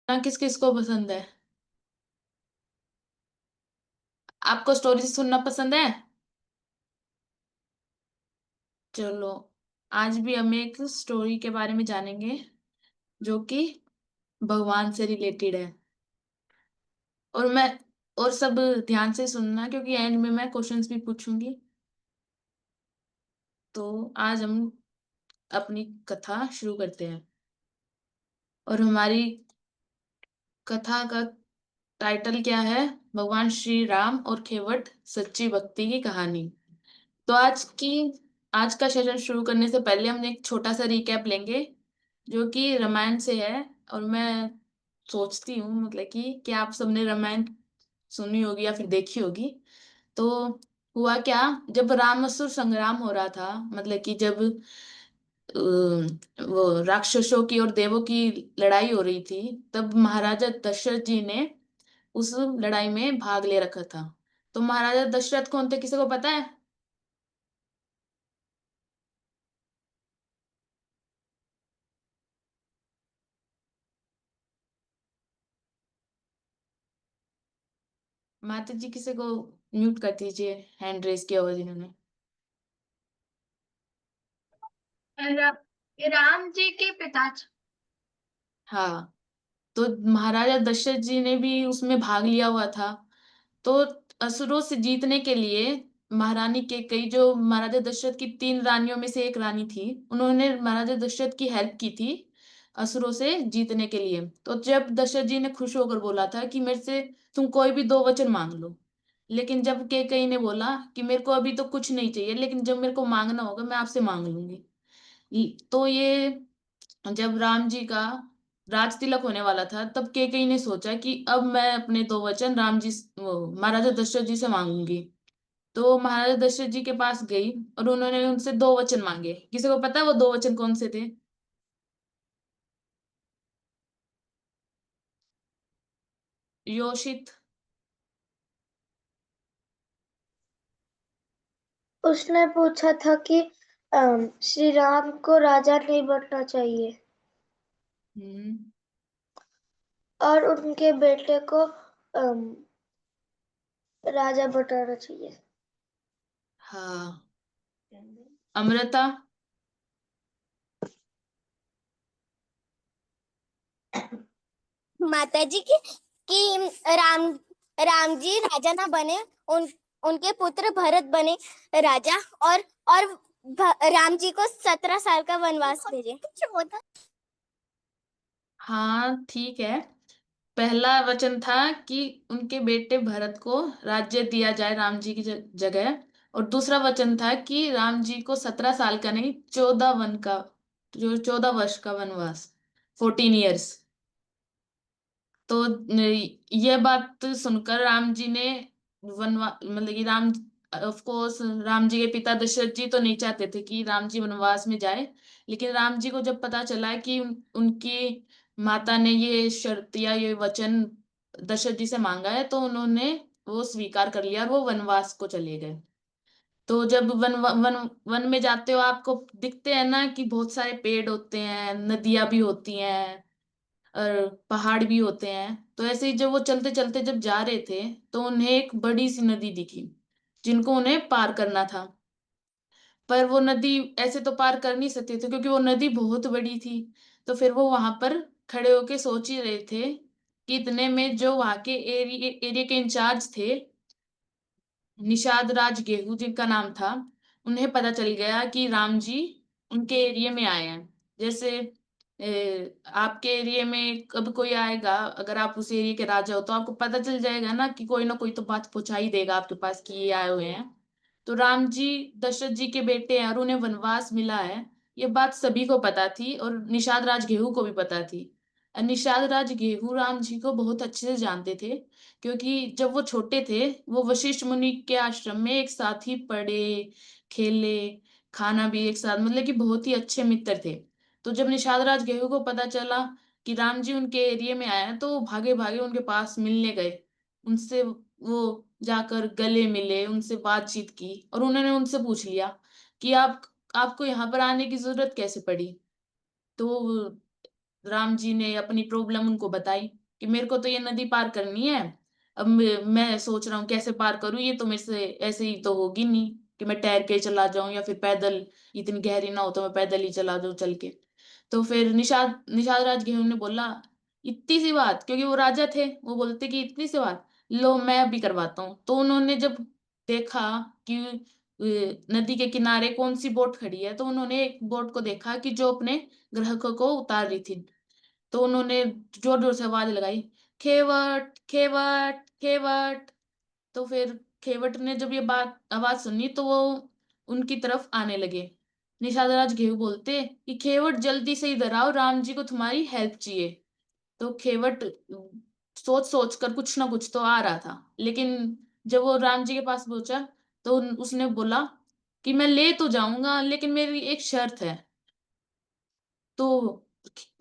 किस किस को पसंद है? आपको स्टोरी सुनना पसंद है? चलो, आज भी हम एक स्टोरी के बारे में जानेंगे जो कि भगवान से रिलेटेड है। और मैं और सब ध्यान से सुनना, क्योंकि एंड में मैं क्वेश्चंस भी पूछूंगी। तो आज हम अपनी कथा शुरू करते हैं। और हमारी कथा का टाइटल क्या है? भगवान श्री राम और केवट सच्ची भक्ति की कहानी। तो आज का सेशन शुरू करने से पहले हम एक छोटा सा रिकैप लेंगे जो कि रामायण से है। और मैं सोचती हूँ मतलब कि आप सबने रामायण सुनी होगी या फिर देखी होगी। तो हुआ क्या, जब राम असुर संग्राम हो रहा था, मतलब कि जब वो राक्षसों की और देवों की लड़ाई हो रही थी, तब महाराजा दशरथ जी ने उस लड़ाई में भाग ले रखा था। तो महाराजा दशरथ कौन थे, किसी को पता है? माता जी, किसी को म्यूट कर दीजिए, हैंड रेस किया हुआ जिन्होंने। राम जी के पिताजी। हाँ, तो महाराजा दशरथ जी ने भी उसमें भाग लिया हुआ था। तो असुरों से जीतने के लिए महारानी के कई जो महाराजा दशरथ की तीन रानियों में से एक रानी थी, उन्होंने महाराजा दशरथ की हेल्प की थी असुरों से जीतने के लिए। तो जब दशरथ जी ने खुश होकर बोला था कि मेरे से तुम कोई भी दो वचन मांग लो, लेकिन जब केकई ने बोला कि मेरे को अभी तो कुछ नहीं चाहिए, लेकिन जब मेरे को मांगना होगा मैं आपसे मांग लूंगी। तो ये जब राम जी का राज तिलक होने वाला था, तब केकई ने सोचा कि अब मैं अपने दो वचन राम जी वो महाराजा दशरथ जी से मांगूंगी। तो महाराजा दशरथ जी के पास गई और उन्होंने उनसे दो वचन मांगे। किसी को पता है वो दो वचन कौन से थे? योशित। उसने पूछा था कि श्री राम को राजा नहीं बनना चाहिए हम्म। और उनके बेटे को राजा बनाना चाहिए। हाँ। अमृता। माता जी कि राम राम जी राजा ना बने, उनके पुत्र भरत बने राजा। और राम जी को 17 साल का वनवास भेजे। हाँ, ठीक है। पहला वचन था कि उनके बेटे भरत को राज्य दिया जाए राम जी की जगह। और दूसरा वचन था कि राम जी को 17 साल का नहीं, 14 वन का, जो 14 वर्ष का वनवास, 14 ईयर्स। तो ये बात सुनकर राम जी ने मतलब कि ऑफ कोर्स राम जी के पिता दशरथ जी तो नहीं चाहते थे कि राम जी वनवास में जाए। लेकिन राम जी को जब पता चला कि उनकी माता ने ये शर्त या ये वचन दशरथ जी से मांगा है, तो उन्होंने वो स्वीकार कर लिया और वो वनवास को चले गए। तो जब वन में जाते हो, आपको दिखते हैं ना कि बहुत सारे पेड़ होते हैं, नदियां भी होती हैं और पहाड़ भी होते हैं। तो ऐसे ही जब वो चलते चलते जब जा रहे थे, तो उन्हें एक बड़ी सी नदी दिखी जिनको उन्हें पार करना था। पर वो नदी ऐसे तो पार कर नहीं सकते थे क्योंकि वो नदी बहुत बड़ी थी। तो फिर वो वहां पर खड़े होके सोच ही रहे थे कि इतने में जो वहां के एरिया के इंचार्ज थे, निषाद राज गेहूं जिनका नाम था, उन्हें पता चल गया कि राम जी उनके एरिया में आए हैं। जैसे आपके एरिया में कब कोई आएगा, अगर आप उस एरिया के राजा हो, तो आपको पता चल जाएगा ना कि कोई ना कोई तो बात पहुंचा ही देगा आपके पास कि ये आए हुए हैं। तो राम जी दशरथ जी के बेटे हैं और उन्हें वनवास मिला है, ये बात सभी को पता थी और निषाद राज गेहूं को भी पता थी। और निषाद राज गेहूं राम जी को बहुत अच्छे से जानते थे, क्योंकि जब वो छोटे थे, वो वशिष्ठ मुनि के आश्रम में एक साथ ही पढ़े, खेले, खाना भी एक साथ, मतलब कि बहुत ही अच्छे मित्र थे। तो जब निषाद राज गेहूं को पता चला कि राम जी उनके एरिया में आए हैं, तो वो भागे भागे उनके पास मिलने गए। उनसे वो जाकर गले मिले, उनसे बातचीत की और उन्होंने उनसे पूछ लिया कि आपको यहाँ पर आने की जरूरत कैसे पड़ी। तो राम जी ने अपनी प्रॉब्लम उनको बताई कि मेरे को तो ये नदी पार करनी है। अब मैं सोच रहा हूँ कैसे पार करूँ, ये तो मेरे से ऐसे ही तो होगी नहीं कि मैं तैर के चला जाऊं या फिर पैदल, इतनी गहरी ना हो तो मैं पैदल ही चला जाऊं चल के। तो फिर निषाद निषाद राज घेहू ने बोला, इतनी सी बात, क्योंकि वो राजा थे, वो बोलते कि इतनी सी बात, लो मैं अभी करवाता हूँ। तो उन्होंने जब देखा कि नदी के किनारे कौन सी बोट खड़ी है, तो उन्होंने एक बोट को देखा कि जो अपने ग्राहकों को उतार रही थी। तो उन्होंने जोर जोर से आवाज लगाई, खेवट खेवट खेवट। तो फिर खेवट ने जब ये बात आवाज सुनी तो वो उनकी तरफ आने लगे। निषाद राज घेऊ बोलते कि खेवट जल्दी से इधर आओ, राम जी को तुम्हारी हेल्प चाहिए। तो खेवट सोच सोच कर कुछ ना कुछ तो आ रहा था, लेकिन जब वो राम जी के पास पहुंचा तो उसने बोला कि मैं ले तो जाऊंगा लेकिन मेरी एक शर्त है। तो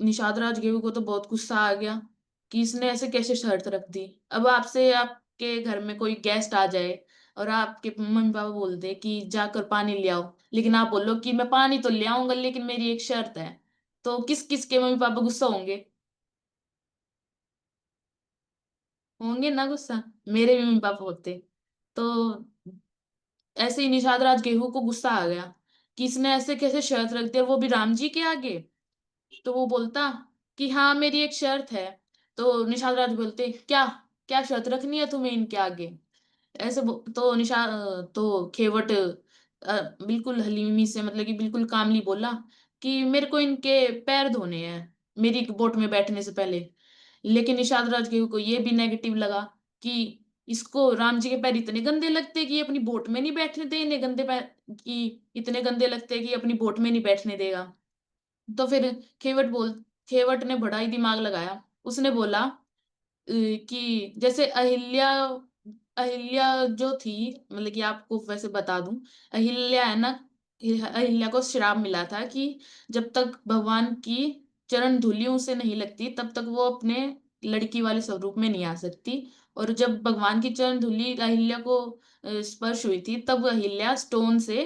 निषाद राज गेहूं को तो बहुत गुस्सा आ गया कि इसने ऐसे कैसे शर्त रख दी। अब आपसे आपके घर में कोई गेस्ट आ जाए और आपके मम्मी पापा बोल दे कि जाकर पानी ले आओ, लेकिन आप बोलो कि मैं पानी तो ले आऊंगा लेकिन मेरी एक शर्त है, तो किस किस के मम्मी पापा गुस्सा होंगे? होंगे ना गुस्सा। मेरे भी मम्मी पापा होते। तो ऐसे ही निषाद राज गेहूं को गुस्सा आ गया कि इसने ऐसे कैसे शर्त रख दी, और वो भी राम जी के आगे। तो वो बोलता कि हाँ मेरी एक शर्त है। तो निषाद राज बोलते, क्या क्या शर्त रखनी है तुम्हें इनके आगे? तो तो खेवट बिल्कुल हलीमी से, मतलब कि बिल्कुल कामली बोला कि मेरे को इनके पैर धोने हैं मेरी बोट में बैठने से पहले। लेकिन निषाद राजगुरु को ये भी नेगेटिव लगा कि इसको राम जी के पैर इतने गंदे लगते कि ये अपनी बोट में नहीं बैठने दे, इन्हें गंदे पैर कि इतने गंदे लगते कि अपनी बोट में नहीं बैठने देगा। तो फिर खेवट ने बड़ा ही दिमाग लगाया। उसने बोला कि जैसे अहिल्या अहिल्या जो थी, मतलब कि आपको वैसे बता दूं, अहिल्या है ना, अहिल्या को श्राप मिला था कि जब तक भगवान की चरण धूलि उसे नहीं लगती तब तक वो अपने लड़की वाले स्वरूप में नहीं आ सकती। और जब भगवान की चरण धूलि अहिल्या को स्पर्श हुई थी तब अहिल्या स्टोन से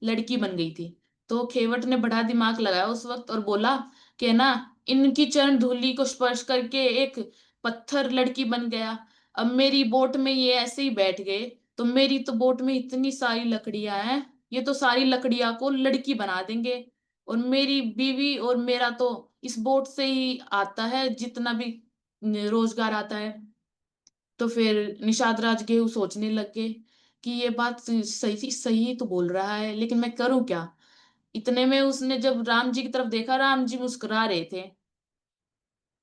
लड़की बन गई थी। तो खेवट ने बड़ा दिमाग लगाया उस वक्त और बोला कि ना, इनकी चरण धूलि को स्पर्श करके एक पत्थर लड़की बन गया। अब मेरी बोट में ये ऐसे ही बैठ गए तो मेरी तो बोट में इतनी सारी लकड़ियां हैं, ये तो सारी लकड़ियां को लड़की बना देंगे। और मेरी बीवी और मेरा तो इस बोट से ही आता है जितना भी रोजगार आता है। तो फिर निषाद राज गेहूं सोचने लग गए कि ये बात सही सही तो बोल रहा है, लेकिन मैं करूं क्या? इतने में उसने जब राम जी की तरफ देखा, राम जी मुस्कुरा रहे थे।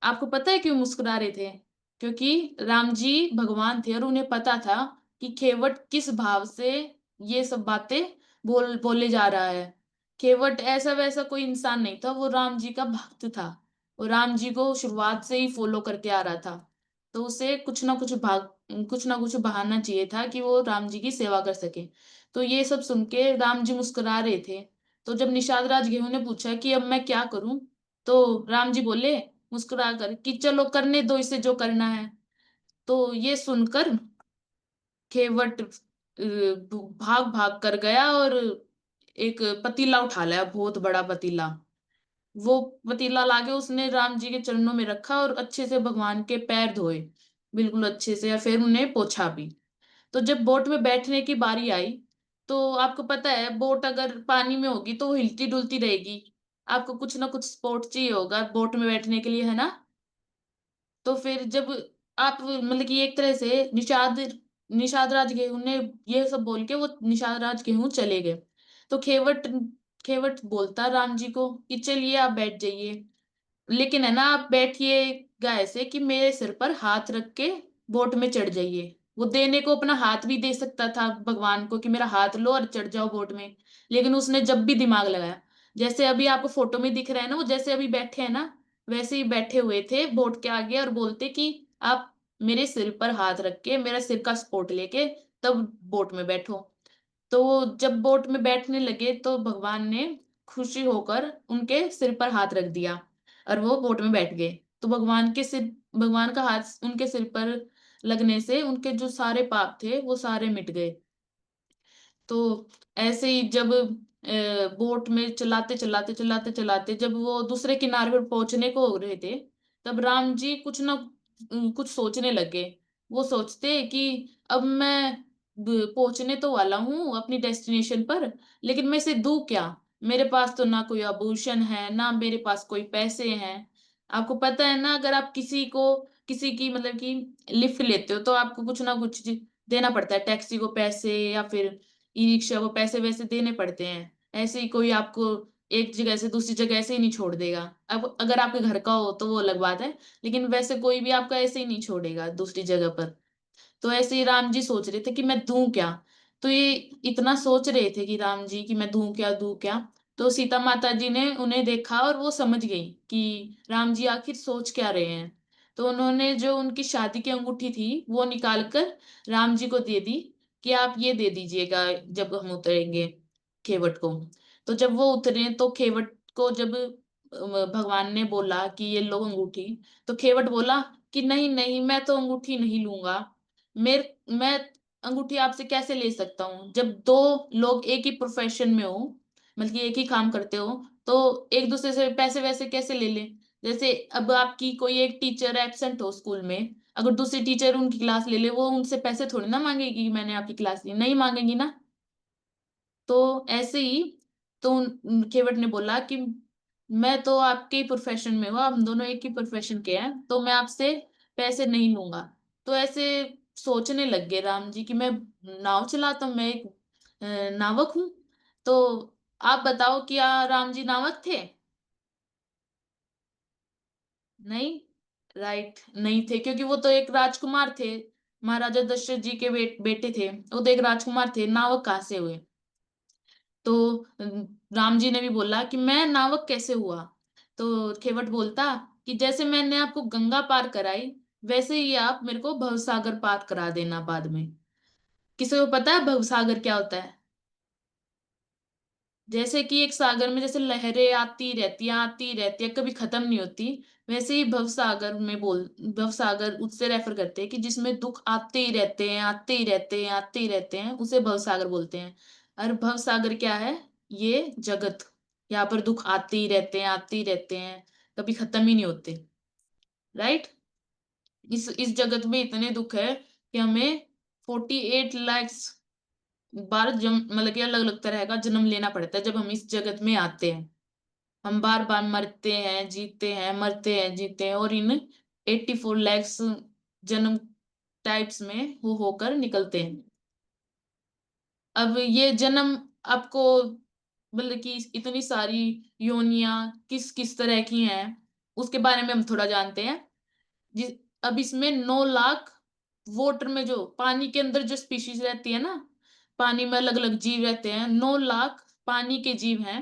आपको पता है क्यों मुस्कुरा रहे थे? क्योंकि राम जी भगवान थे और उन्हें पता था कि खेवट किस भाव से ये सब बातें बोले जा रहा है। खेवट ऐसा वैसा कोई इंसान नहीं था, वो राम जी का भक्त था। और राम जी को शुरुआत से ही फॉलो करके आ रहा था। तो उसे कुछ ना कुछ बहाना चाहिए था कि वो राम जी की सेवा कर सके। तो ये सब सुन के राम जी मुस्कुरा रहे थे। तो जब निषाद राज गेहूं ने पूछा कि अब मैं क्या करूं, तो राम जी बोले मुस्कुरा कर कि चलो करने दो इसे जो करना है। तो ये सुनकर खेवट भाग भाग कर गया और एक पतीला उठा लाया, बहुत बड़ा पतीला। वो पतीला लाके उसने राम जी के चरणों में रखा और अच्छे से भगवान के पैर धोए, बिल्कुल अच्छे से, और फिर उन्हें पोंछा भी। तो जब बोट में बैठने की बारी आई, तो आपको पता है बोट अगर पानी में होगी तो वो हिलती डुलती रहेगी। आपको कुछ ना कुछ सपोर्ट चाहिए होगा बोट में बैठने के लिए, है ना? तो फिर जब आप मतलब कि एक तरह से निषाद राज गेहूं ने ये सब बोल के वो निषाद राज गेहूं चले गए। तो खेवट बोलता राम जी को कि चलिए आप बैठ जाइए, लेकिन है ना आप बैठिएगा ऐसे कि मेरे सिर पर हाथ रख के बोट में चढ़ जाइए। वो देने को अपना हाथ भी दे सकता था भगवान को कि मेरा हाथ लो और चढ़ जाओ बोट में, लेकिन उसने जब भी दिमाग लगाया, जैसे अभी आपको फोटो में दिख रहा है ना, वो जैसे अभी बैठे हैं ना, वैसे ही बैठे हुए थे बोट के आगे और बोलते कि आप मेरे सिर पर हाथ रख के मेरा सिर का सपोर्ट लेके तब बोट में बैठो। तो वो जब बोट में बैठने लगे तो भगवान ने खुशी होकर उनके सिर पर हाथ रख दिया और वो बोट में बैठ गए। तो भगवान का हाथ उनके सिर पर लगने से उनके जो सारे पाप थे वो सारे मिट गए। तो ऐसे ही जब बोट में चलाते चलाते चलाते चलाते जब वो दूसरे किनारे पर पहुंचने को हो रहे थे, तब राम जी कुछ ना कुछ सोचने लगे। वो सोचते कि अब मैं पहुंचने तो वाला हूँ अपनी डेस्टिनेशन पर, लेकिन मैं इसे दूं क्या? मेरे पास तो ना कोई आभूषण है, ना मेरे पास कोई पैसे हैं। आपको पता है ना, अगर आप किसी की मतलब कि लिफ्ट लेते हो तो आपको कुछ ना कुछ देना पड़ता है, टैक्सी को पैसे या फिर ई रिक्शा को पैसे वैसे देने पड़ते हैं। ऐसे ही कोई आपको एक जगह से दूसरी जगह ऐसे ही नहीं छोड़ देगा। अब अगर आपके घर का हो तो वो अलग बात है, लेकिन वैसे कोई भी आपका ऐसे ही नहीं छोड़ेगा दूसरी जगह पर। तो ऐसे ही राम जी सोच रहे थे कि मैं दूं क्या। तो ये इतना सोच रहे थे कि राम जी कि मैं दूं क्या। तो सीता माता जी ने उन्हें देखा और वो समझ गई कि राम जी आखिर सोच क्या रहे हैं। तो उन्होंने जो उनकी शादी की अंगूठी थी वो निकाल कर राम जी को दे दी कि आप ये दे दीजिएगा जब हम उतरेंगे खेवट को। तो जब वो उतरे तो खेवट को जब भगवान ने बोला कि ये लो अंगूठी, तो खेवट बोला कि नहीं नहीं, मैं तो अंगूठी नहीं लूंगा। मैं अंगूठी आपसे कैसे ले सकता हूँ? जब दो लोग एक ही प्रोफेशन में हो, मतलब कि एक ही काम करते हो, तो एक दूसरे से पैसे वैसे कैसे ले ले? जैसे अब आपकी कोई एक टीचर एब्सेंट हो स्कूल में, अगर दूसरी टीचर उनकी क्लास ले ले, वो उनसे पैसे थोड़ी ना मांगेगी कि मैंने आपकी क्लास ली, नहीं मांगेगी ना। तो ऐसे ही तो केवट ने बोला कि मैं तो आपके ही प्रोफेशन में हूँ, हम दोनों एक ही प्रोफेशन के हैं, तो मैं आपसे पैसे नहीं लूंगा। तो ऐसे सोचने लग गए राम जी कि मैं नाव चलाता हूँ, मैं एक नावक हूँ। तो आप बताओ, क्या राम जी नावक थे? नहीं, राइट, नहीं थे, क्योंकि वो तो एक राजकुमार थे। महाराजा दशरथ जी के बेटे थे, वो तो एक राजकुमार थे, नावक कहाँ से हुए? तो राम जी ने भी बोला कि मैं नावक कैसे हुआ? तो खेवट बोलता कि जैसे मैंने आपको गंगा पार कराई, वैसे ही आप मेरे को भवसागर पार करा देना बाद में। किसी को पता है भवसागर क्या होता है? जैसे कि एक सागर में जैसे लहरें आती रहती है, कभी खत्म नहीं होती, वैसे ही भवसागर में बोल भवसागर उससे रेफर करते हैं कि जिसमें दुख आते ही रहते हैं, आते ही रहते हैं, आते ही रहते हैं, उसे भवसागर बोलते हैं। और भवसागर क्या है? ये जगत। यहाँ पर दुख आते ही रहते हैं, आते ही रहते हैं, कभी खत्म ही नहीं होते। राइट। इस जगत में इतने दुख है कि हमें 48 लाख बार जन्म, मतलब कि अलग अलग तरह का जन्म लेना पड़ता है जब हम इस जगत में आते हैं। हम बार बार मरते हैं, जीते हैं, मरते हैं, जीते हैं, और इन 84 लैक्स जन्म टाइप्स में वो होकर निकलते हैं। अब ये जन्म आपको, मतलब कि इतनी सारी योनियां किस किस तरह की हैं, उसके बारे में हम थोड़ा जानते हैं। जिस अब इसमें 9 लाख वाटर में, जो पानी के अंदर जो स्पीशीज रहती है ना, पानी में अलग अलग जीव रहते हैं, 9 लाख पानी के जीव हैं।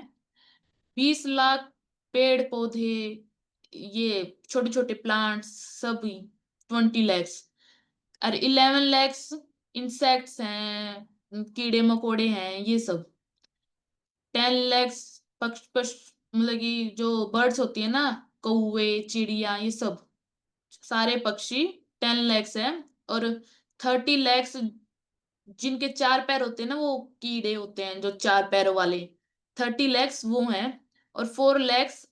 20 लाख पेड़ पौधे, ये छोटे छोटे प्लांट्स सभी, 20 लैक्स। और 11 लैक्स इंसेक्ट्स हैं, कीड़े मकोड़े हैं, ये सब। 10 लैक्स पक्ष मतलब कि जो बर्ड्स होती है ना, कौवे, चिड़िया, ये सब सारे पक्षी 10 लैक्स हैं। और 30 लैक्स जिनके 4 पैर होते हैं ना, वो कीड़े होते हैं जो 4 पैरों वाले, 30 लैक्स वो हैं। और 4 लैक्स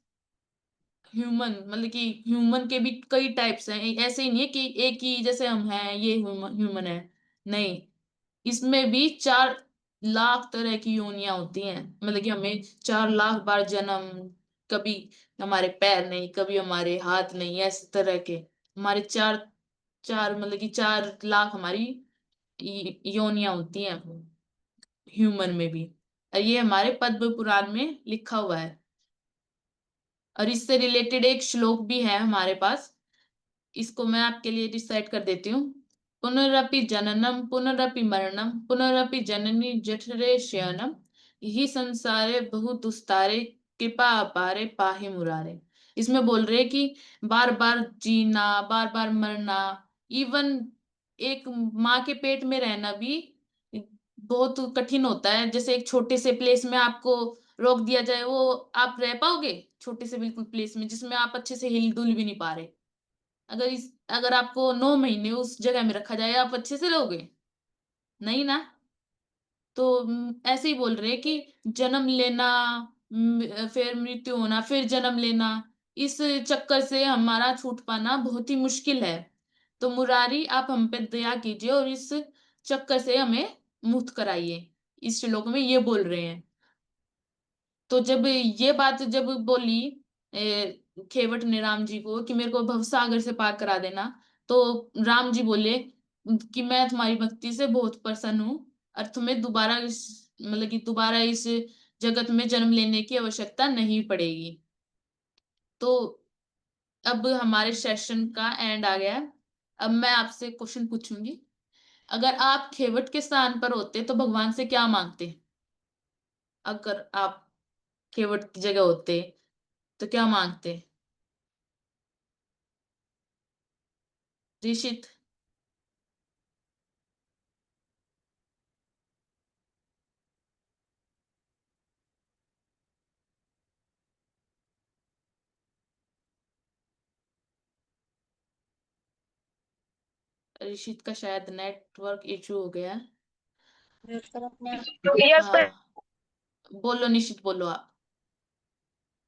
ह्यूमन, मतलब कि ह्यूमन के भी कई टाइप्स हैं, ऐसे ही नहीं है कि एक ही जैसे हम हैं ये ह्यूमन है। नहीं, इसमें भी 4 लाख तरह की योनियां होती हैं, मतलब कि हमें 4 लाख बार जन्म, कभी हमारे पैर नहीं, कभी हमारे हाथ नहीं, ऐसे तरह के हमारे चार चार मतलब कि 4 लाख हमारी योनियां होती हैं ह्यूमन में भी। और ये हमारे पद्म पुराण में लिखा हुआ है। और इससे रिलेटेड एक श्लोक भी है हमारे पास, इसको मैं आपके लिए डिसाइड कर देती हूँ। पुनरपि जननम पुनरपि मरणम पुनरपि जननी जठरे शयनम, यही संसारे बहु दुस्तारे, कृपा अपारे पाहि मुरारे। इसमें बोल रहे हैं कि बार बार जीना, बार बार मरना, इवन एक माँ के पेट में रहना भी बहुत कठिन होता है। जैसे एक छोटे से प्लेस में आपको रोक दिया जाए, वो आप रह पाओगे छोटे से बिल्कुल प्लेस में जिसमें आप अच्छे से हिल डुल भी नहीं पा रहे? अगर आपको 9 महीने उस जगह में रखा जाए, आप अच्छे से रहोगे? नहीं ना। तो ऐसे ही बोल रहे हैं कि जन्म लेना, फिर मृत्यु होना, फिर जन्म लेना, इस चक्कर से हमारा छूट पाना बहुत ही मुश्किल है। तो मुरारी आप हम पे दया कीजिए और इस चक्कर से हमें मुक्त कराइए। इस श्लोक में ये बोल रहे हैं। तो जब ये बात जब बोली खेवट ने राम जी को कि मेरे को भवसागर से पार करा देना, तो राम जी बोले कि मैं तुम्हारी भक्ति से बहुत प्रसन्न हूँ और तुम्हें दोबारा इस मतलब कि दोबारा इस जगत में जन्म लेने की आवश्यकता नहीं पड़ेगी। तो अब हमारे सेशन का एंड आ गया है। अब मैं आपसे क्वेश्चन पूछूंगी। अगर आप खेवट के स्थान पर होते तो भगवान से क्या मांगते? अगर आप खेवट की जगह होते तो क्या मांगते? ऋषित। ऋषित का शायद नेटवर्क इशू हो गया है। म्यूट करो अपने आप। Yes sir. हाँ, बोलो निशित, बोलो आप।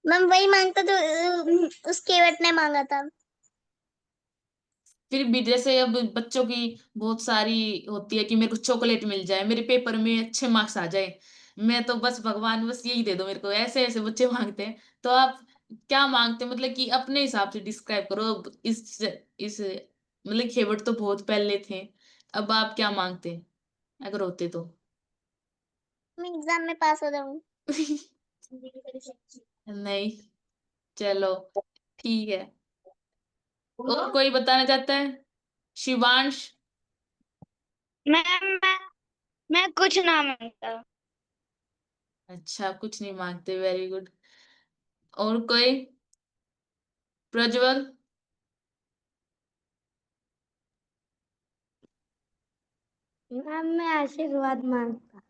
मैम वही मांगता तो उस केवट ने मांगा था। फिर भी जैसे अब बच्चों की बहुत सारी होती है कि मेरे को चॉकलेट मिल जाए, मेरे पेपर में अच्छे मार्क्स आ जाए, मैं तो बस भगवान बस यही दे दो मेरे को, ऐसे ऐसे बच्चे मांगते हैं। तो आप क्या मांगते हैं? मतलब कि अपने हिसाब से डिस्क्राइब करो। अब इस मतलब खेवट तो बहुत पहले थे, अब आप क्या मांगते अगर होते तो? मैं एग्जाम में पास हो जाऊँ। नहीं, चलो ठीक है। और कोई बताना चाहता है? शिवांश। मैम मैं कुछ ना मांगता। अच्छा, कुछ नहीं मांगते, वेरी गुड। और कोई? प्रज्वल। मैम मैं आशीर्वाद मांगता।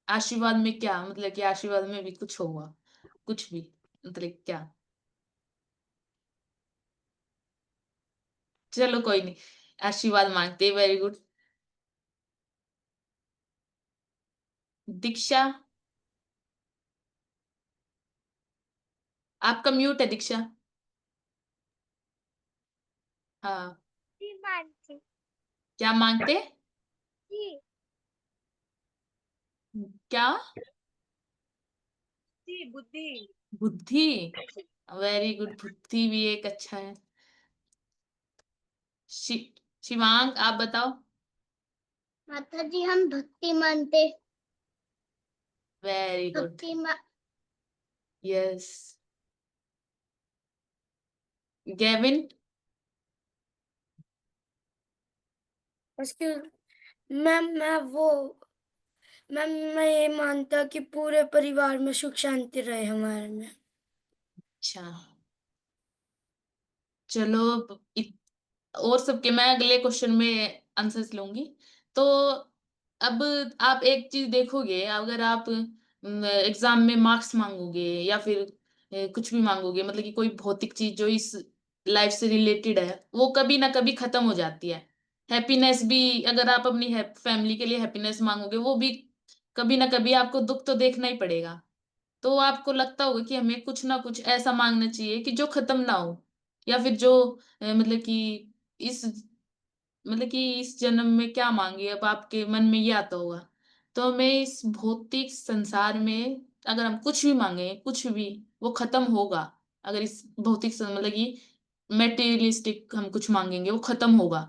आशीर्वाद में क्या मतलब कि आशीर्वाद में भी कुछ होगा? कुछ भी मतलब क्या? चलो कोई नहीं, आशीर्वाद मांगते, वेरी गुड। दीक्षा। आपका म्यूट है दीक्षा। हाँ। जी मानती। क्या मांगते? जी क्या? जी बुद्धि। बुद्धि। वेरी गुड, बुद्धि भी एक अच्छा है। शि, शिवांग आप बताओ। माता जी हम भक्ति मानते। Very good. भक्ति यस। गेविन। उसके मैम मैं ये मानता कि पूरे परिवार में सुख शांति रहे हमारे में। अच्छा, चलो और सबके मैं अगले क्वेश्चन में आंसर्स लूंगी। तो अब आप एक चीज देखोगे, अगर आप एग्जाम में मार्क्स मांगोगे या फिर कुछ भी मांगोगे, मतलब कि कोई भौतिक चीज जो इस लाइफ से रिलेटेड है, वो कभी ना कभी खत्म हो जाती है। हैप्पीनेस भी, अगर आप अपनी फैमिली के लिए हैप्पीनेस मांगोगे, वो भी कभी ना कभी आपको दुख तो देखना ही पड़ेगा। तो आपको लगता होगा कि हमें कुछ ना कुछ ऐसा मांगना चाहिए कि जो खत्म ना हो, या फिर जो मतलब कि इस इस जन्म में क्या मांगे, अब आपके मन में ये आता होगा। तो हमें इस भौतिक संसार में अगर हम कुछ भी मांगे, कुछ भी, वो खत्म होगा। अगर इस भौतिक मतलब कि मेटेरियलिस्टिक हम कुछ मांगेंगे, वो खत्म होगा।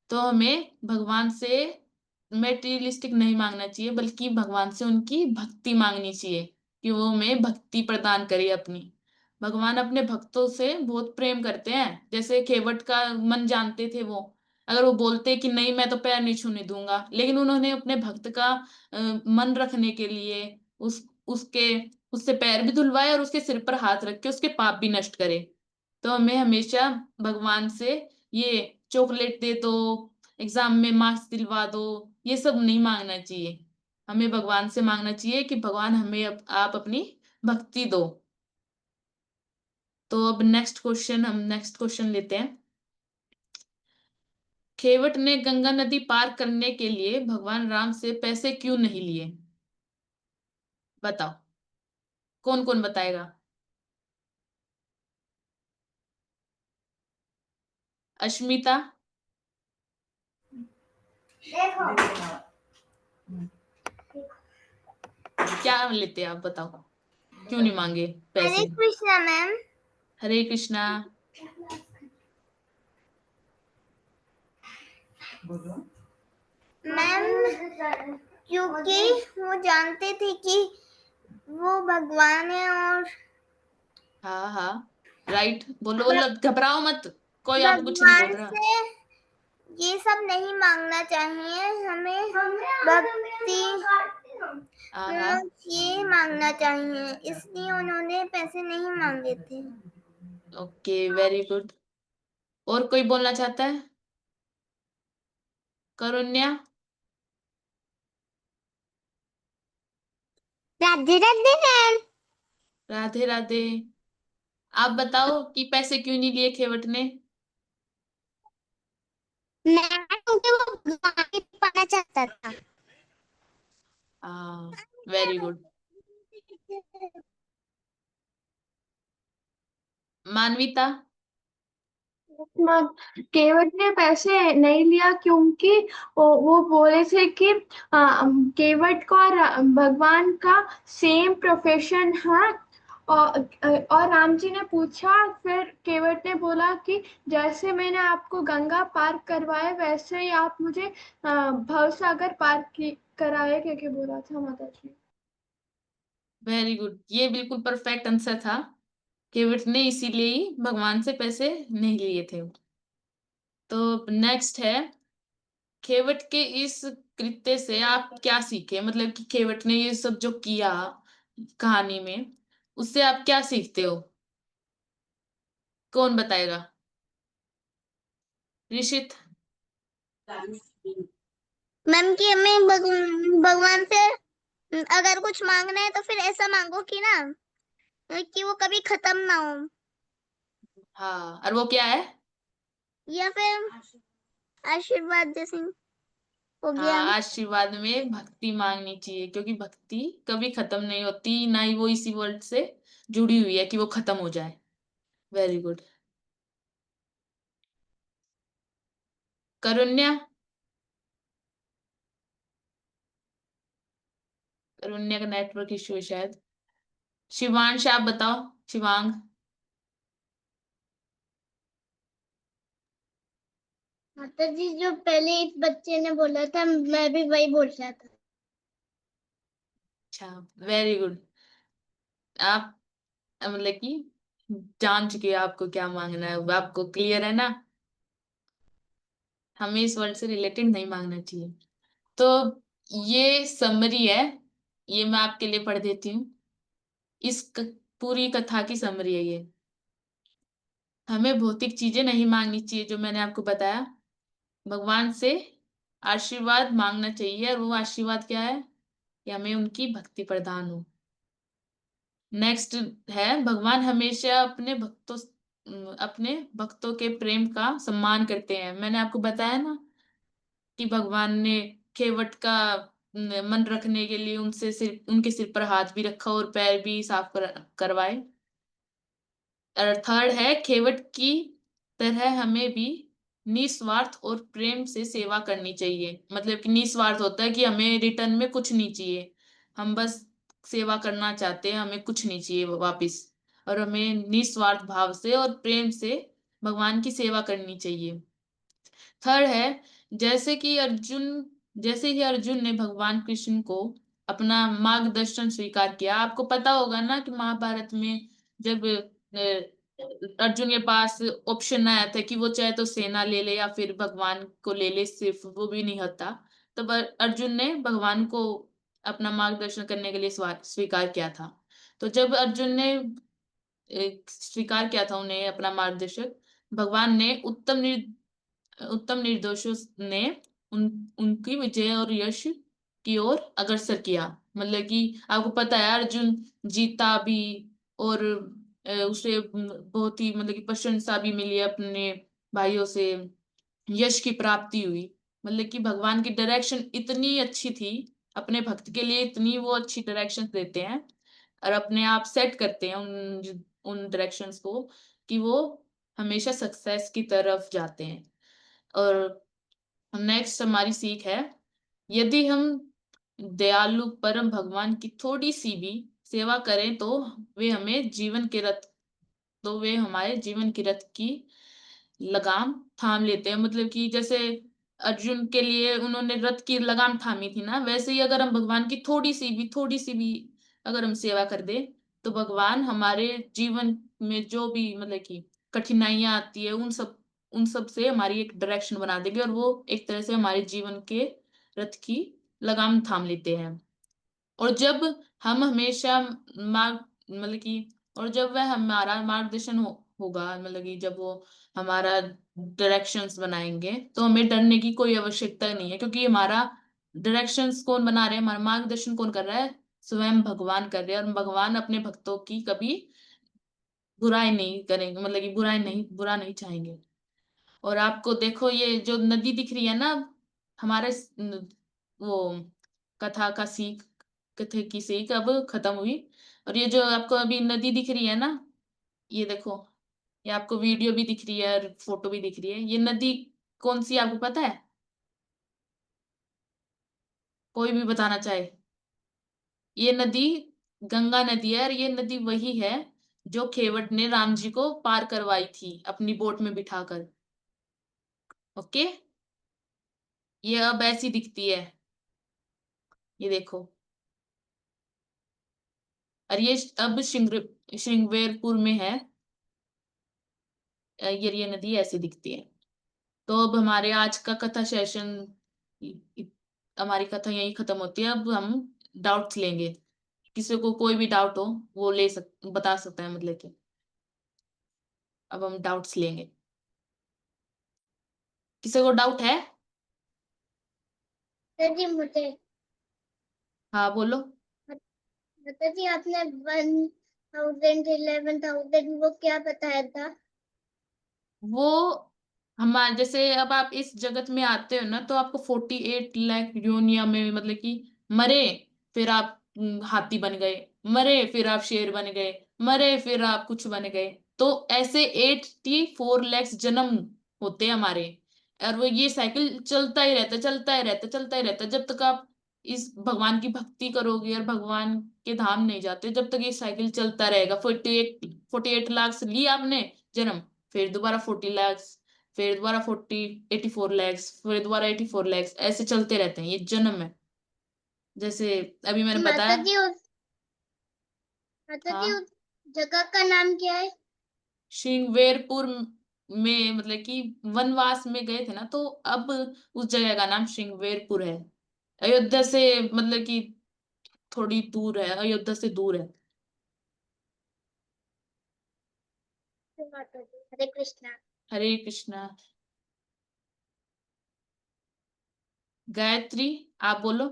तो हमें भगवान से मेटेरियलिस्टिक नहीं मांगना चाहिए, बल्कि भगवान से उनकी भक्ति मांगनी चाहिए कि वो हमें भक्ति प्रदान करे अपनी। भगवान अपने भक्तों से बहुत प्रेम करते हैं। जैसे खेवट का मन जानते थे वो, अगर वो बोलते कि नहीं मैं तो पैर नहीं छूने दूंगा, लेकिन उन्होंने अपने भक्त का मन रखने के लिए उसके उससे पैर भी धुलवाए और उसके सिर पर हाथ रख के उसके पाप भी नष्ट करे। तो हमें हमेशा भगवान से ये चॉकलेट दे दो, एग्जाम में मार्क्स दिलवा दो, ये सब नहीं मांगना चाहिए। हमें भगवान से मांगना चाहिए कि भगवान हमें आप अपनी भक्ति दो। तो अब नेक्स्ट क्वेश्चन लेते हैं। केवट ने गंगा नदी पार करने के लिए भगवान राम से पैसे क्यों नहीं लिए? बताओ, कौन कौन बताएगा? अश्मिता, क्या लेते आप बताओ, क्यों नहीं मांगे हरे पैसे? कृष्णा मैम। हरे कृष्णा। मैम क्योंकि वो जानते थे कि वो भगवान है और हाँ हाँ, राइट, बोलो बोलो, घबराओ मत, कोई आपको कुछ नहीं बोल भगवान रहा। से ये सब नहीं मांगना चाहिए हमें, भक्ति हाँ हाँ, पूर्वक ये मांगना चाहिए, इसलिए उन्होंने पैसे नहीं मांगे थे। Okay, very good. और कोई बोलना चाहता है? करुण्या। राधे राधे मैम। राधे राधे। आप बताओ कि पैसे क्यों नहीं लिए खेवट ने? मैम क्योंकि वो भगवान के पाना चाहता था। हाँ, वेरी गुड। मानविता। केवट ने पैसे नहीं लिया क्योंकि वो बोले थे कि केवट को और भगवान का सेम प्रोफेशन है। और राम जी ने पूछा, फिर केवट ने बोला कि जैसे मैंने आपको गंगा पार करवाए वैसे ही आप मुझे भवसागर पार कराए, क्या बोला था माता जी। वेरी गुड, ये बिल्कुल परफेक्ट आंसर था। केवट ने इसीलिए ही भगवान से पैसे नहीं लिए थे। तो नेक्स्ट है, केवट के इस कृत्य से आप क्या सीखे? मतलब कि केवट ने ये सब जो किया कहानी में, उससे आप क्या सीखते हो? कौन बताएगा? ऋषित। मैम कि हमें भगवान से अगर कुछ मांगना है तो फिर ऐसा मांगो कि ना कि वो कभी खत्म ना हो, हाँ, और वो क्या है? या फिर आशीर्वाद जैसे हो गया। हाँ, आशीर्वाद में भक्ति मांगनी चाहिए, क्योंकि भक्ति कभी खत्म नहीं होती, ना ही वो इसी वर्ल्ड से जुड़ी हुई है कि वो खत्म हो जाए। Very good. करुण्या। करुण्या का नेटवर्क इश्यू है शायद। शिवांश, आप बताओ। शिवांग। माता जी जो पहले इस बच्चे ने बोला था मैं भी वही बोल रहा था। अच्छा, वेरी गुड। आप मतलब कि जान चुके हैं आपको क्या मांगना है, वो आपको क्लियर है ना? हमें इस वर्ल्ड से रिलेटेड नहीं मांगना चाहिए। तो ये समरी है, ये मैं आपके लिए पढ़ देती हूँ। पूरी कथा की समरी है ये। हमें भौतिक चीजें नहीं मांगनी चाहिए, जो मैंने आपको बताया। भगवान से आशीर्वाद मांगना चाहिए, और वो आशीर्वाद क्या है? कि हमें उनकी भक्ति प्रदान हो। नेक्स्ट है, भगवान हमेशा अपने भक्तों के प्रेम का सम्मान करते हैं। मैंने आपको बताया ना कि भगवान ने केवट का मन रखने के लिए उनके सिर पर हाथ भी रखा और पैर भी साफ करवाए। और थर्ड है, केवट की तरह हमें भी निस्वार्थ और प्रेम से सेवा करनी चाहिए। मतलब कि निस्वार्थ होता है कि हमें रिटर्न में कुछ नहीं चाहिए, हम बस सेवा करना चाहते हैं, हमें कुछ नहीं चाहिए वापिस। और हमें निस्वार्थ भाव से और प्रेम से भगवान की सेवा करनी चाहिए। थर्ड है, जैसे कि अर्जुन जैसे ही अर्जुन ने भगवान कृष्ण को अपना मार्गदर्शन स्वीकार किया। आपको पता होगा ना कि महाभारत में जब अर्जुन के पास ऑप्शन आया था कि वो चाहे तो सेना ले ले या फिर भगवान को ले ले, सिर्फ वो भी नहीं होता, तब अर्जुन ने भगवान को अपना मार्गदर्शन करने के लिए स्वीकार किया था। तो जब अर्जुन ने स्वीकार किया था उन्हें अपना मार्गदर्शक, भगवान ने उत्तम निर्दोषों ने उनकी विजय और यश की ओर अग्रसर किया। मतलब कि आपको पता है अर्जुन जीता भी, और उसे बहुत ही मतलब कि प्रशंसा भी मिली अपने भाइयों से। यश की प्राप्ति हुई। मतलब कि भगवान की डायरेक्शन इतनी अच्छी थी, अपने भक्त के लिए इतनी वो अच्छी डायरेक्शन देते हैं और अपने आप सेट करते हैं उन डायरेक्शंस को कि वो हमेशा सक्सेस की तरफ जाते हैं। और नेक्स्ट हमारी सीख है, यदि हम दयालु परम भगवान की थोड़ी सी भी सेवा करें तो वे हमारे जीवन की रथ की लगाम थाम लेते हैं। मतलब कि जैसे अर्जुन के लिए उन्होंने रथ की लगाम थामी थी ना, वैसे ही अगर हम भगवान की थोड़ी सी भी अगर हम सेवा कर दे तो भगवान हमारे जीवन में जो भी मतलब कि कठिनाइयां आती है उन सब से हमारी एक डायरेक्शन बना देंगे और वो एक तरह से हमारे जीवन के रथ की लगाम थाम लेते हैं। और जब हम हमेशा मार्ग मतलब कि और जब वह हमारा मार्गदर्शन होगा, मतलब कि जब वो हमारा डायरेक्शंस बनाएंगे तो हमें डरने की कोई आवश्यकता नहीं है, क्योंकि हमारा डायरेक्शंस कौन बना रहे हैं, हमारा मार्गदर्शन कौन कर रहा है, स्वयं भगवान कर रहे हैं। और भगवान अपने भक्तों की कभी बुराई नहीं करेंगे, मतलब कि बुरा नहीं चाहेंगे। और आपको देखो ये जो नदी दिख रही है ना, हमारे वो कथा का सीख कथे की सीख अब खत्म हुई। और ये जो आपको अभी नदी दिख रही है ना, ये देखो, ये आपको वीडियो भी दिख रही है और फोटो भी दिख रही है, ये नदी कौन सी है, आपको पता है? कोई भी बताना चाहे। ये नदी गंगा नदी है और ये नदी वही है जो खेवट ने राम जी को पार करवाई थी अपनी बोट में बिठाकर। ओके, ये अब ऐसी दिखती है, ये देखो। और ये अब श्रृंगवेरपुर में है। ये नदी ऐसी दिखती है। तो अब हमारे आज का कथा सेशन, हमारी कथा यही खत्म होती है। अब हम डाउट्स लेंगे, किसी को कोई भी डाउट हो वो बता सकता है, मतलब कि अब हम डाउट्स लेंगे। किसी को डाउट है? जी मुझे हाँ बोलो। बता जी, आपने 1000 11,000 वो क्या बताया था? वो हमारे जैसे अब आप इस जगत में आते हो ना, तो आपको 48 लाख योनिया में, मतलब कि मरे फिर आप हाथी बन गए, मरे फिर आप शेर बन गए, मरे फिर आप कुछ बन गए। तो ऐसे 84 लाख जन्म होते हैं हमारे। और वो ये साइकिल चलता ही रहता, चलता ही रहता, चलता ही रहता, जब तक आप इस भगवान की भक्ति करोगे और भगवान के धाम नहीं जाते, जब तक ये साइकिल चलता रहेगा। 48 लाख से लिया आपने जन्म, फिर दोबारा 40 लाख, फिर दोबारा 84 लैक्स, फिर दोबारा 84 लैक्स, ऐसे चलते रहते हैं, ये जन्म है। जैसे अभी मैंने माता बताया। जी माता जी, हाँ, उस जगह का नाम क्या है? श्रृंगवेरपुर में, मतलब कि वनवास में गए थे ना, तो अब उस जगह का नाम श्रृंगवेरपुर है। अयोध्या से मतलब कि थोड़ी दूर है, अयोध्या से दूर है। माता जी, हरे कृष्णा। हरे कृष्णा। गायत्री, आप बोलो।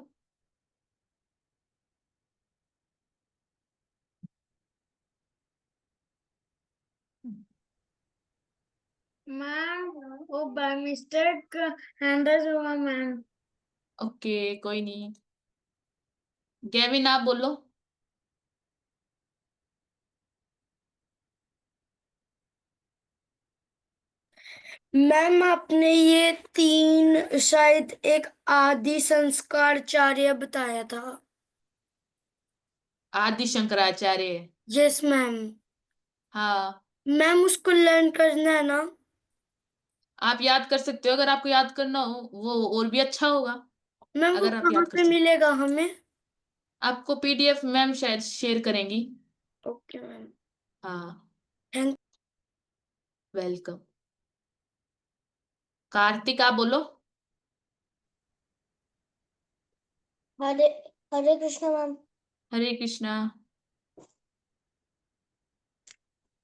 मैम, वो बाय मिस्टेक हैंडल हुआ मैम। ओके, कोई नहीं। गेविन, आप बोलो। मैम, आपने ये 3 शायद एक आदि संस्कारचार्य बताया था। आदि शंकराचार्य। Yes ma'am. हाँ, मैम, उसको लर्न करना है ना? आप याद कर सकते हो, अगर आपको याद करना हो वो और भी अच्छा होगा, मैम, वो अगर आप कहाँ याद कर पे सकते। मिलेगा हमें? आपको पीडीएफ मैम शायद शेयर करेंगी। Okay ma'am. हाँ, थैंक। वेलकम। कार्तिक, आप बोलो। हरे हरे कृष्णा मैम। हरे कृष्णा।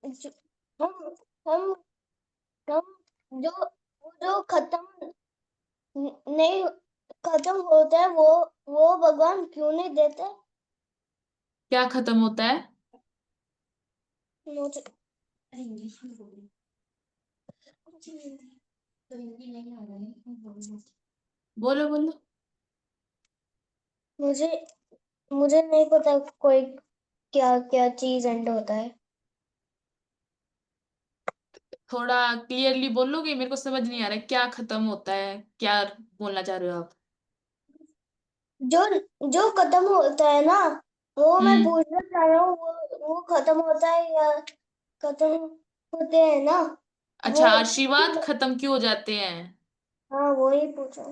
हम हम हम जो खत्म नहीं खत्म होता है, वो भगवान क्यों नहीं देते? क्या खत्म होता है? मुझे बोलो बोलो। मुझे मुझे नहीं पता कोई क्या क्या चीज एंड होता है। थोड़ा क्लियरली बोलोगे, मेरे को समझ नहीं आ रहा है क्या खत्म होता है, क्या बोलना चाह रहे हो आप? जो जो खत्म होता है ना, वो मैं हम्म। पूछना चाह रहा हूँ, वो खत्म होता है या खत्म होते हैं ना वो। अच्छा, आशीर्वाद खत्म क्यों हो जाते हैं? हाँ, वो ही पूछा।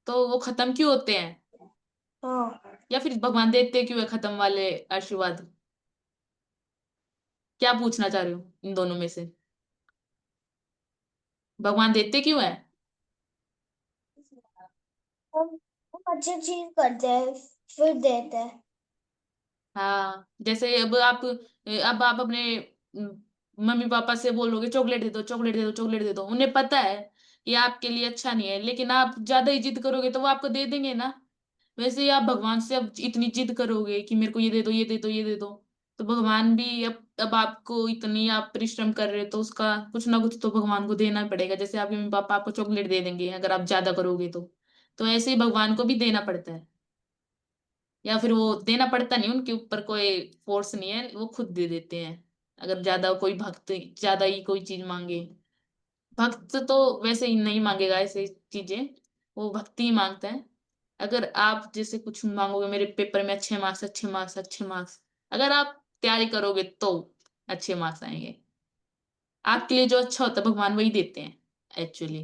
तो वो खत्म क्यों होते हैं? हाँ, या फिर भगवान देते क्यों है खत्म वाले आशीर्वाद? क्या पूछना चाह रहे हो इन दोनों में से? भगवान देते क्यों है? हम अच्छी चीज करते हैं फिर देते हैं। हाँ, जैसे अब आप अपने मम्मी पापा से बोलोगे चॉकलेट दे दो, चॉकलेट दे दो, चॉकलेट दे दो, उन्हें पता है कि आपके लिए अच्छा नहीं है, लेकिन आप ज्यादा ही जिद करोगे तो वो आपको दे देंगे ना। वैसे ही आप भगवान से अब इतनी जिद करोगे कि मेरे को ये दे दो, ये दे दो, ये दे दो, तो भगवान भी अब आपको इतनी आप परिश्रम कर रहे हो तो उसका कुछ ना कुछ तो भगवान को देना पड़ेगा। जैसे आपके मम्मी पापा आपको चॉकलेट दे देंगे अगर आप ज्यादा करोगे तो ऐसे ही भगवान को भी देना पड़ता है। या फिर वो देना पड़ता नहीं, उनके ऊपर कोई फोर्स नहीं है, वो खुद दे देते हैं अगर ज्यादा कोई भक्त ज्यादा ही कोई चीज मांगे। भक्त तो वैसे ही नहीं मांगेगा ऐसे चीजें, वो भक्ति ही मांगता है। अगर आप जैसे कुछ मांगोगे मेरे पेपर में अच्छे मार्क्स, अच्छे मार्क्स, अच्छे मार्क्स, अगर आप तैयारी करोगे तो अच्छे मार्क्स आएंगे। आपके लिए जो अच्छा होता है भगवान वही देते हैं एक्चुअली।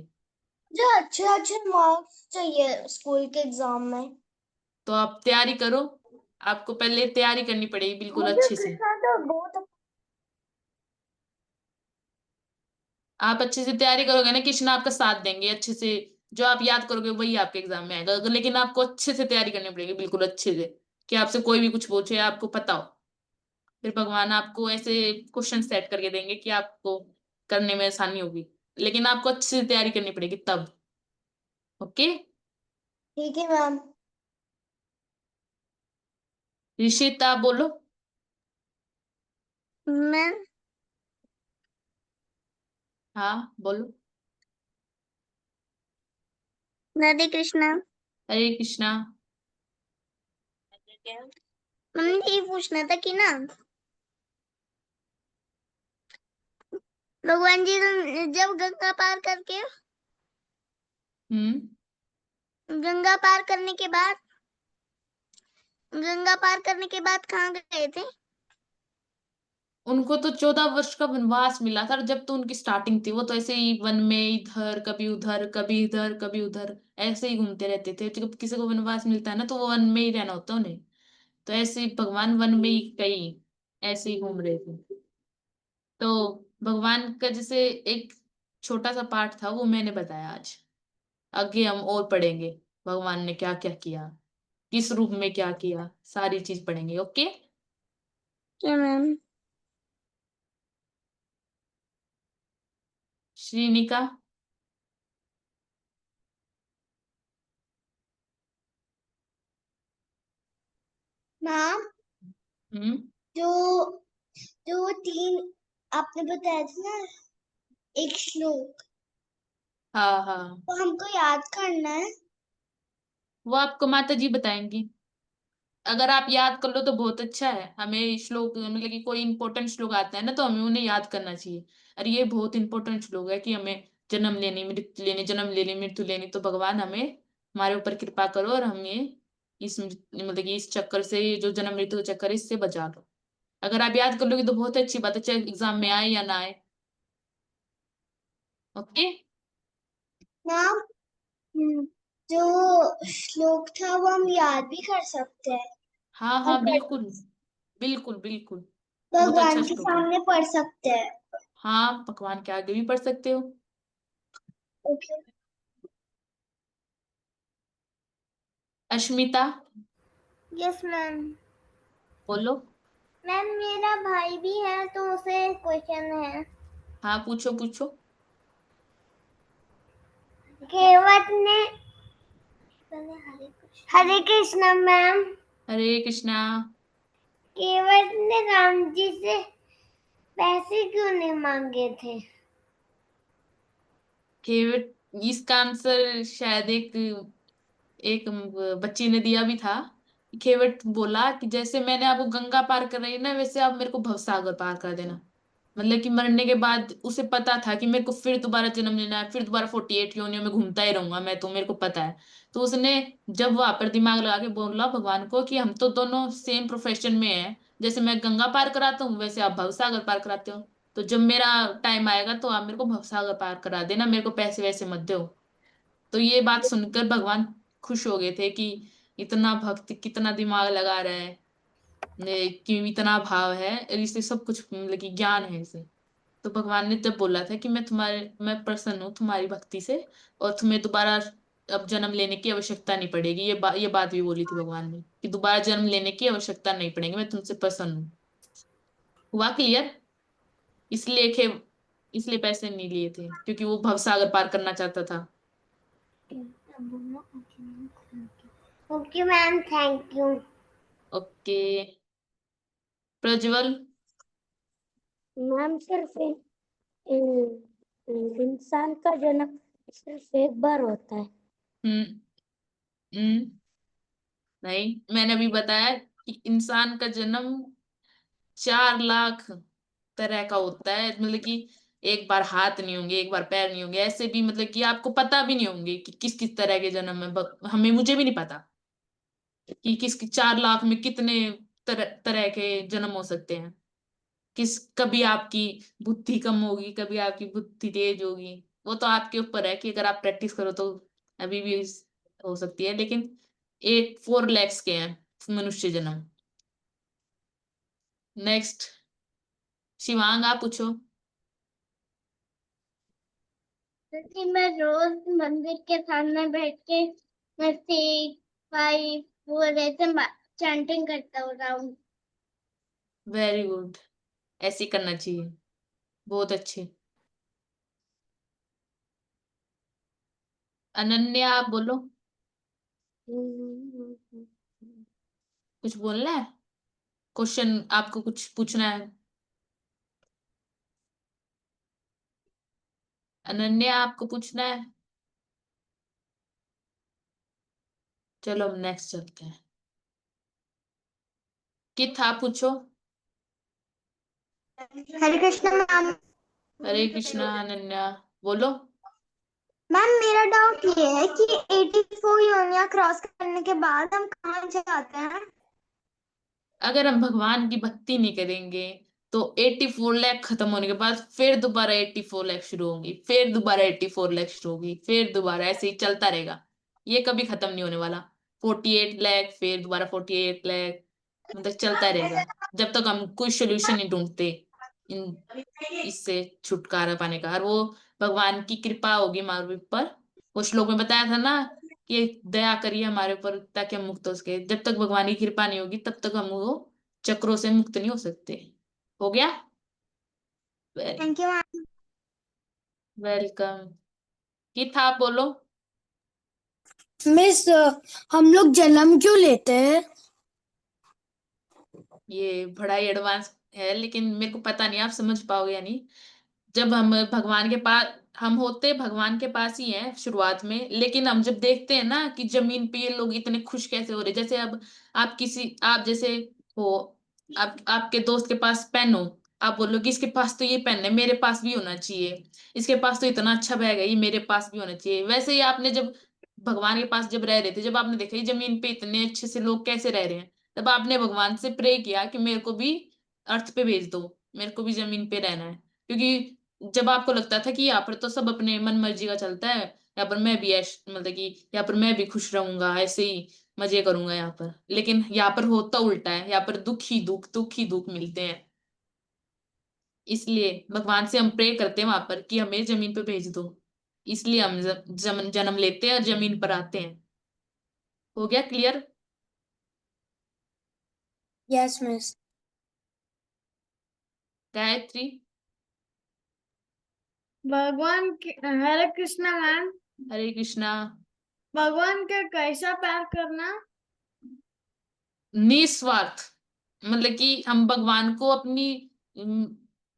मुझे अच्छे अच्छे मार्क्स चाहिए स्कूल के एग्जाम में। तो आप तैयारी करो, आपको पहले तैयारी करनी पड़ेगी बिल्कुल मुझे अच्छे से। कृष्णा तो बहुत। आप अच्छे से तैयारी करोगे ना, कृष्ण आपका साथ देंगे अच्छे से। जो आप याद करोगे वही आपके एग्जाम में आएगा, लेकिन आपको अच्छे से तैयारी करनी पड़ेगी बिल्कुल अच्छे से, कि आपसे कोई भी कुछ पूछे आपको पता हो। फिर भगवान आपको ऐसे क्वेश्चन सेट करके देंगे कि आपको करने में आसानी होगी, लेकिन आपको अच्छे से तैयारी करनी पड़ेगी तब। ओके। ठीक है मैम। ऋषित आप बोलो। मैम, हाँ बोलो। राधे कृष्णा। हरे कृष्णा। मैंने ये पूछना था कि ना, भगवान जी जब हम्म। गंगा पार करने के बाद कहाँ गए थे? उनको तो 14 वर्ष का वनवास मिला था, और जब तो उनकी स्टार्टिंग थी वो तो ऐसे ही वन में इधर कभी उधर, कभी इधर कभी उधर, ऐसे ही घूमते रहते थे। जब किसी को वनवास मिलता है ना तो वो वन में ही रहना होता है उन्हें। तो ऐसे ही भगवान वन में ही कहीं ऐसे ही घूम रहे थे। तो भगवान का जैसे एक छोटा सा पार्ट था वो मैंने बताया आज। आगे हम और पढ़ेंगे भगवान ने क्या क्या किया, किस रूप में क्या किया, सारी चीज पढ़ेंगे। ओके। क्या मैम? श्रीनिका। मैम, हम्म। जो जो वो तीन आपने बताया था ना, एक श्लोक, हाँ हाँ, वो हमको याद करना है। वो आपको माता जी बताएंगी। अगर आप याद कर लो तो बहुत अच्छा है। हमें श्लोक मतलब कि कोई इंपॉर्टेंट श्लोक आता है ना तो हमें उन्हें याद करना चाहिए। और ये बहुत इंपॉर्टेंट श्लोक है कि हमें जन्म लेनी, मृत्यु लेनी, जन्म लेनी, मृत्यु लेनी, तो भगवान हमें हमारे ऊपर कृपा करो और हमें मतलब कि इस चक्कर से, जो जन्म मृत्यु का चक्कर है, इससे बचा लो। अगर आप याद कर लोगे तो बहुत अच्छी बात है, चाहे एग्जाम में आए या ना आए। ओके। मैम, जो श्लोक था वो हम याद भी कर सकते हैं हाँ और हाँ बिल्कुल, बिल्कुल बिल्कुल। बहुत अच्छा भगवान के श्लोक है। सामने पढ़ सकते हैं। हाँ, भगवान के आगे भी पढ़ सकते हो। ओके। Ashmita yes ma'am. बोलो। मैम, मेरा भाई भी है तो उसे क्वेश्चन है। हाँ पूछो पूछो। केवट ने हरे कृष्णा मैम। हरे कृष्णा। केवट ने राम जी से पैसे क्यों नहीं मांगे थे? केवट इसका आंसर शायद एक एक बच्ची ने दिया भी था। केवट बोला कि जैसे मैंने आपको गंगा पार कर रही है ना, वैसे आप मेरे को भवसागर पार कर देना। मतलब कि मरने के बाद उसे पता था कि मेरे को फिर दोबारा जन्म लेना है, फिर दोबारा 48 योनियों में घूमता ही रहूंगा मैं, तो मेरे को पता है। तो उसने जब वहां पर दिमाग लगा के बोला भगवान को कि हम तो दोनों सेम प्रोफेशन में हैं, जैसे मैं गंगा पार कराता हूँ वैसे आप भवसागर पार कराते हो, तो जब मेरा टाइम आएगा तो आप मेरे को भवसागर पार करा देना, मेरे को पैसे वैसे मत दो। तो ये बात सुनकर भगवान खुश हो गए थे कि इतना भक्त कितना दिमाग लगा रहा है, कि इतना भाव है और इसे सब कुछ मतलब कि ज्ञान है इसे। तो भगवान ने जब बोला था कि मैं प्रसन्न हूँ तुम्हारी भक्ति से, और तुम्हें दोबारा अब जन्म लेने की आवश्यकता नहीं पड़ेगी, ये बात भी बोली थी भगवान ने कि दोबारा जन्म लेने की आवश्यकता नहीं पड़ेगी, मैं तुमसे प्रसन्न हूँ। हुआ क्लियर? इसलिए खे इसलिए पैसे नहीं लिए थे क्योंकि वो भवसागर पार करना चाहता था। Okay ma'am, thank you. Okay Prajwal. Ma'am इंसान का जन्म सिर्फ एक बार होता है। हम्म। हम्म। नहीं, मैंने अभी बताया कि इंसान का जन्म 4 लाख तरह का होता है, मतलब कि एक बार हाथ नहीं होंगे, एक बार पैर नहीं होंगे, ऐसे भी मतलब कि आपको पता भी नहीं होंगे कि किस किस तरह के जन्म है, हमें मुझे भी नहीं पता कि किस 4 लाख में कितने तरह के जन्म हो सकते हैं। कभी आपकी बुद्धि कम होगी, कभी आपकी बुद्धि तेज होगी, वो तो आपके ऊपर है कि अगर आप प्रैक्टिस करो तो अभी भी हो सकती है, लेकिन 4 लाख के हैं मनुष्य जन्म। नेक्स्ट शिवांग आप पूछो। क्योंकि मैं रोज मंदिर के सामने बैठ के मैं 6 5 4 ऐसे चैंटिंग करता हूँ राउंड। वेरी गुड, ऐसे ही करना चाहिए, बहुत अच्छे। अनन्या आप बोलो, कुछ बोलना है, क्वेश्चन आपको कुछ पूछना है? अनन्या आपको पूछना है? चलो हम नेक्स्ट चलते हैं। कित आप पूछो। हरे कृष्ण मैम। हरे कृष्णा अनन्या बोलो। मैम मेरा डाउट ये है कि 84 योनियां क्रॉस करने के बाद हम कहाँ जाते हैं? अगर हम भगवान की भक्ति नहीं करेंगे तो 84 लाख खत्म होने के बाद फिर दोबारा 84 लाख शुरू होंगी, फिर दोबारा 84 लाख शुरू होगी, फिर दोबारा ऐसे ही चलता रहेगा, ये कभी खत्म नहीं होने वाला। 48 लाख, फिर दोबारा 48 लाख, मतलब चलता रहेगा जब तक हम कोई सोल्यूशन नहीं ढूंढते इन इससे छुटकारा पाने का। और वो भगवान की कृपा होगी हमारे ऊपर। वो श्लोक में बताया था ना कि दया करिए हमारे ऊपर ताकि हम मुक्त हो सके, जब तक भगवान की कृपा नहीं होगी तब तक हम वो चक्रों से मुक्त नहीं हो सकते। हो गया? Very thank you ma'am. Welcome. कि था आप बोलो। मिस, हम लोग जन्म क्यों लेते हैं? ये बड़ा ही एडवांस है, लेकिन मेरे को पता नहीं आप समझ पाओगे या नहीं। जब हम भगवान के पास, हम होते भगवान के पास ही हैं शुरुआत में, लेकिन हम जब देखते हैं ना कि जमीन पे ये लोग इतने खुश कैसे हो रहे, जैसे अब आप जैसे हो, आप आपके दोस्त के पास पेन हो, आप बोलो कि इसके पास तो ये पेन है, मेरे पास भी होना चाहिए, इसके पास तो इतना अच्छा बैग है, ये मेरे पास भी होना चाहिए। वैसे ही आपने जब भगवान के पास जब रह रहे थे, जब आपने देखा ये जमीन पे इतने अच्छे से लोग कैसे रह रहे हैं, तब आपने भगवान से प्रे किया कि मेरे को भी अर्थ पे भेज दो, मेरे को भी जमीन पे रहना है। क्योंकि जब आपको लगता था कि यहाँ पर तो सब अपने मन मर्जी का चलता है, यहाँ पर मैं भी ऐश मतलब कि यहाँ पर मैं भी खुश रहूंगा, ऐसे ही मजे करूंगा यहाँ पर, लेकिन यहाँ पर होता उल्टा है, यहाँ पर दुख ही दुख मिलते हैं। इसलिए भगवान से हम प्रे करते हैं वहां पर कि हमें जमीन पे भेज दो, इसलिए हम जन्म लेते हैं और जमीन पर आते हैं। हो गया क्लियर? Yes miss. गायत्री। भगवान के हरे कृष्णा मैम। हरे कृष्णा। भगवान का कैसा प्यार करना? निस्वार्थ, मतलब कि हम भगवान को अपनी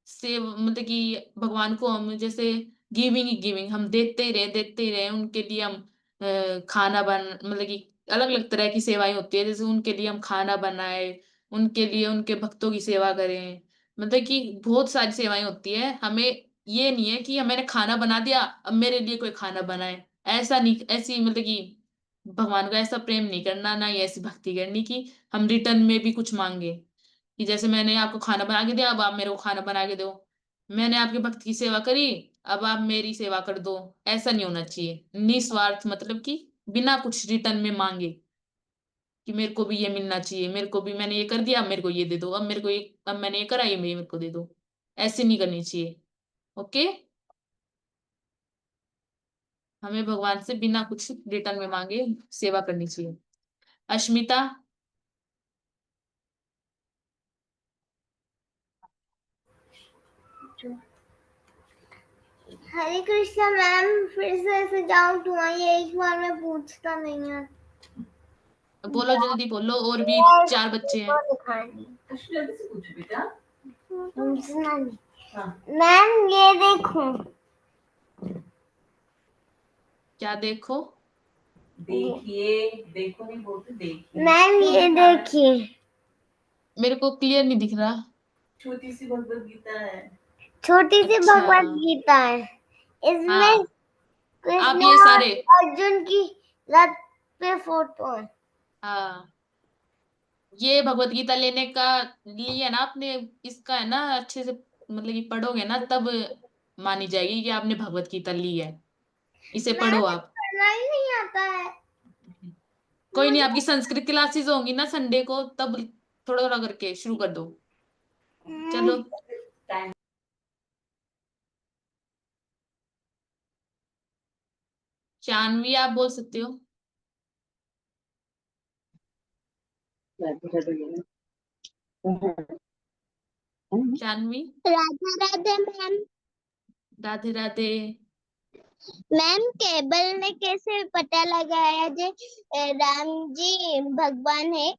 से मतलब कि भगवान को हम जैसे गिविंग ही गिविंग, हम देते ही रहे उनके लिए। हम खाना बन मतलब कि अलग अलग तरह की सेवाएं होती है, जैसे उनके लिए हम खाना बनाए, उनके लिए उनके भक्तों की सेवा करें, मतलब कि बहुत सारी सेवाएं होती है। हमें ये नहीं है कि मैंने खाना बना दिया अब मेरे लिए कोई खाना बनाए, ऐसा नहीं, ऐसी मतलब कि भगवान का ऐसा प्रेम नहीं करना, ना ही ऐसी भक्ति करनी कि हम रिटर्न में भी कुछ मांगे, कि जैसे मैंने आपको खाना बना के दिया अब आप मेरे को खाना बना के दो, मैंने आपके भक्त की सेवा करी अब आप मेरी सेवा कर दो। ऐसा नहीं होना चाहिए, निस्वार्थ, मतलब कि बिना कुछ रिटर्न में मांगे कि मेरे को भी ये मिलना चाहिए, मेरे को भी, मैंने ये कर दिया अब मेरे को ये दे दो, अब मेरे को ये, अब मैंने ये करा ये मेरे को दे दो, ऐसे नहीं करनी चाहिए। ओके, हमें भगवान से बिना कुछ रिटर्न में मांगे सेवा करनी चाहिए। अश्मिता। हरे कृष्णा मैम, फिर से ऐसे डाउट हुआ, ये एक बार में पूछता नहीं है। बोलो जल्दी बोलो, और भी 4 बच्चे हैं। मैम ये देखो, क्या देखो? देखिए, देखो नहीं बोलते, देखिए। मैम ये देखिए, मेरे को क्लियर नहीं दिख रहा। छोटी सी भगवत गीता है। छोटी सी अच्छा, भगवत गीता है, इसमें हाँ, आप कृष्ण ये और सारे, अर्जुन की रथ पे फोटो है। हाँ, ये भगवत गीता लेने का लिए ना आपने, इसका है ना अच्छे से, मतलब कि पढ़ोगे ना तब मानी जाएगी कि आपने भगवत गीता ली है। इसे मैम पढ़ो आप। पढ़ना ही नहीं आता है कोई नहीं, मुझे। आपकी संस्कृत क्लासेस होंगी ना संडे को, तब थोड़ा थोड़ा करके शुरू कर दो। चलो, शानवी आप बोल सकते हो। Shanvi. Radhe Radhe ma'am. Radhe Radhe. Ma'am cable ने कैसे पता लगाया जे राम जी भगवान है?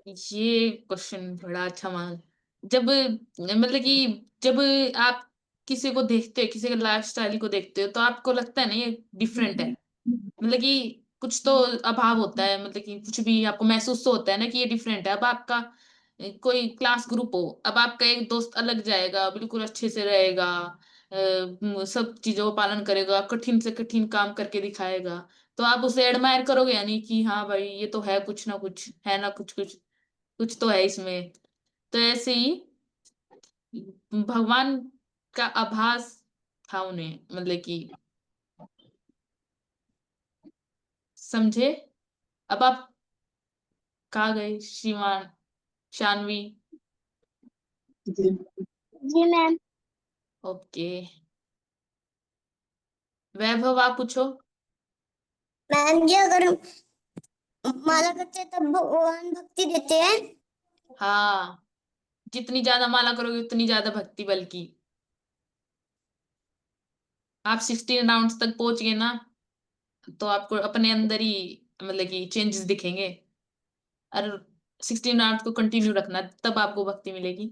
ये क्वेश्चन बड़ा अच्छा मान, जब मतलब कि जब आप किसी को देखते हो, किसी के लाइफ स्टाइल को देखते हो, तो आपको लगता है ना ये डिफरेंट है, मतलब कि कुछ तो अभाव होता है, मतलब कि कुछ भी आपको महसूस तो होता है ना कि ये डिफरेंट है। अब आपका कोई क्लास ग्रुप हो, अब आपका एक दोस्त अलग जाएगा, बिल्कुल अच्छे से रहेगा, सब चीजों का पालन करेगा, कठिन से कठिन काम करके दिखाएगा, तो आप उसे एडमायर करोगे, यानी कि हाँ भाई ये तो है कुछ ना कुछ, है ना कुछ कुछ, कुछ तो है इसमें। तो ऐसे ही भगवान का आभास था उन्हें, मतलब कि समझे। अब आप कहाँ गए श्रीमान, शानवी? जी मैम। ओके, वैभव आप पूछो। मैम जी अगर हम माला करते हैं तब भगवान भक्ति देते हैं? हाँ, जितनी ज्यादा माला करोगे उतनी ज्यादा भक्ति, बल्कि आप 16 राउंड तक पहुंच गए ना, तो आपको अपने अंदर ही मतलब कि चेंजेस दिखेंगे, और 16 राउंड को कंटिन्यू रखना, तब आपको भक्ति मिलेगी।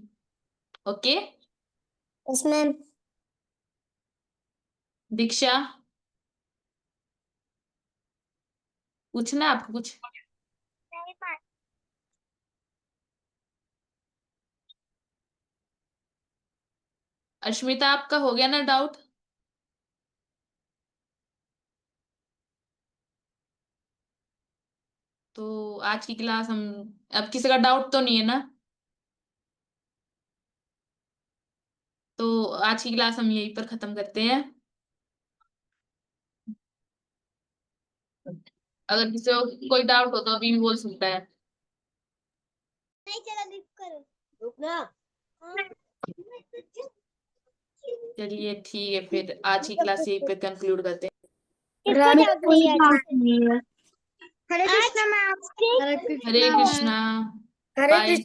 ओके। Yes ma'am. दीक्षा, पूछना है आपको कुछ? अश्मिता आपका हो गया ना डाउट? तो आज की क्लास हम, अब किसी का डाउट तो नहीं है ना? तो आज की क्लास हम यहीं पर खत्म करते हैं। अगर किसी को कोई डाउट हो तो अभी भी बोल सकता है। नहीं चला, लिफ्ट करो। रुक ना। चलिए ठीक है, फिर आज की क्लास यहीं पे कंक्लूड करते हैं। किसका डाउट कोई है? बात नहीं है। हरे कृष्णा मैम। हरे कृष्णा। हरे बाय। कृष्ण।